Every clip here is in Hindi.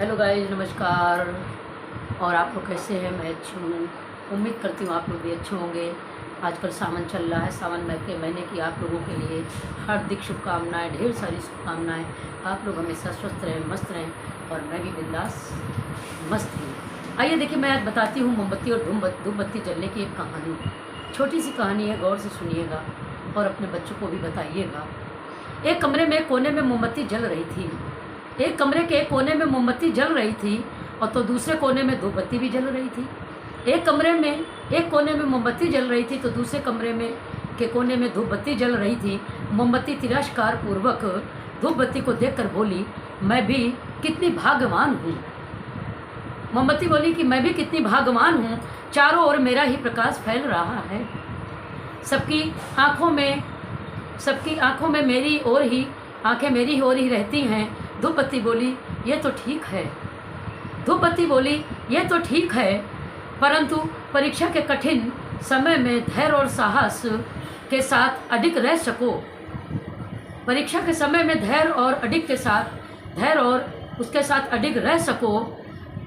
हेलो गाइस, नमस्कार। और आप लोग कैसे हैं? मैं अच्छी हूँ। उम्मीद करती हूँ आप लोग भी अच्छे होंगे। आजकल सावन चल रहा है। सावन के महीने की आप लोगों के लिए हार्दिक शुभकामनाएं, ढेर सारी शुभकामनाएं। आप लोग हमेशा स्वस्थ रहें, मस्त रहें और मैं भी बिंदास मस्त हूँ। आइए देखिए, मैं आज बताती हूँ मोमबत्ती और धूप बत्ती जलने की एक कहानी। छोटी सी कहानी है, गौर से सुनिएगा और अपने बच्चों को भी बताइएगा। एक कमरे में कोने में मोमबत्ती जल रही थी। एक कमरे के एक कोने में मोमबत्ती जल रही थी और तो दूसरे कोने में धूप बत्ती भी जल रही थी। एक कमरे में एक कोने में मोमबत्ती जल रही थी तो दूसरे कमरे में के कोने में धूप बत्ती जल रही थी। मोमबत्ती तिरस्कार पूर्वक धूप बत्ती को देखकर बोली, मैं भी कितनी भाग्यवान हूँ। मोमबत्ती बोली कि मैं भी कितनी भाग्यवान हूँ, चारों ओर मेरा ही प्रकाश फैल रहा है। सबकी आंखों में मेरी ओर ही आंखें मेरी ओर ही रहती हैं। धूप बत्ती बोली, ये तो ठीक है। धूप बत्ती बोली, ये तो ठीक है, परंतु परीक्षा के कठिन समय में धैर्य और साहस के साथ अडिग रह सको। परीक्षा के समय में धैर्य और उसके साथ अडिग रह सको,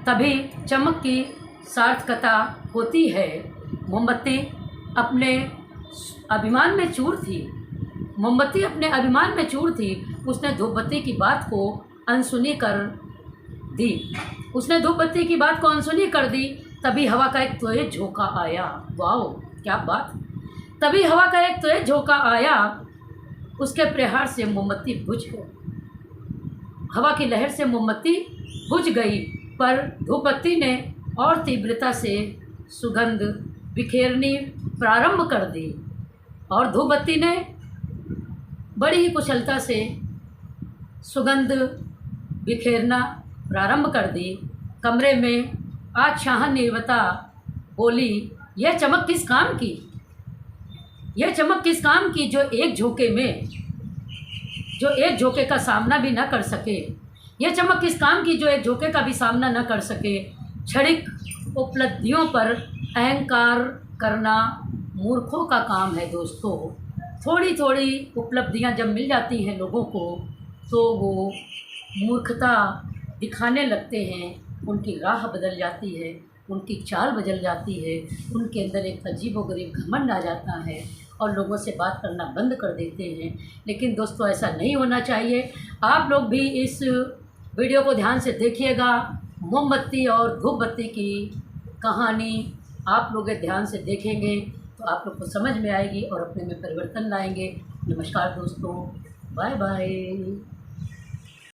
तभी चमक की सार्थकता होती है। मोमबत्ती अपने अभिमान में चूर थी। मोमबत्ती अपने अभिमान में चूर थी। उसने धूप बत्ती की बात को अनसुनी कर दी। तभी हवा का एक तेज झोंका आया। वाओ, क्या बात! तभी हवा का एक तेज झोंका आया। उसके प्रहार से मोमबत्ती बुझ गई। हवा की लहर से मोमबत्ती बुझ गई, पर धूप बत्ती ने और तीव्रता से सुगंध बिखेरनी प्रारंभ कर दी। और धूप बत्ती ने बड़ी ही कुशलता से सुगंध बिखेरना प्रारंभ कर दी। कमरे में आच्छाहन नीरवता बोली, यह चमक किस काम की? जो एक झोंके का सामना भी न कर सके। यह चमक किस काम की जो एक झोंके का भी सामना न कर सके। क्षणिक उपलब्धियों पर अहंकार करना मूर्खों का काम है। दोस्तों, थोड़ी थोड़ी उपलब्धियां जब मिल जाती हैं लोगों को तो वो मूर्खता दिखाने लगते हैं। उनकी राह बदल जाती है, उनकी चाल बदल जाती है, उनके अंदर एक अजीबोगरीब घमंड आ जाता है और लोगों से बात करना बंद कर देते हैं। लेकिन दोस्तों, ऐसा नहीं होना चाहिए। आप लोग भी इस वीडियो को ध्यान से देखिएगा। मोमबत्ती और धूप बत्ती की कहानी आप लोग ध्यान से देखेंगे तो आप लोग को समझ में आएगी और अपने में परिवर्तन लाएंगे। नमस्कार दोस्तों, बाय बाय।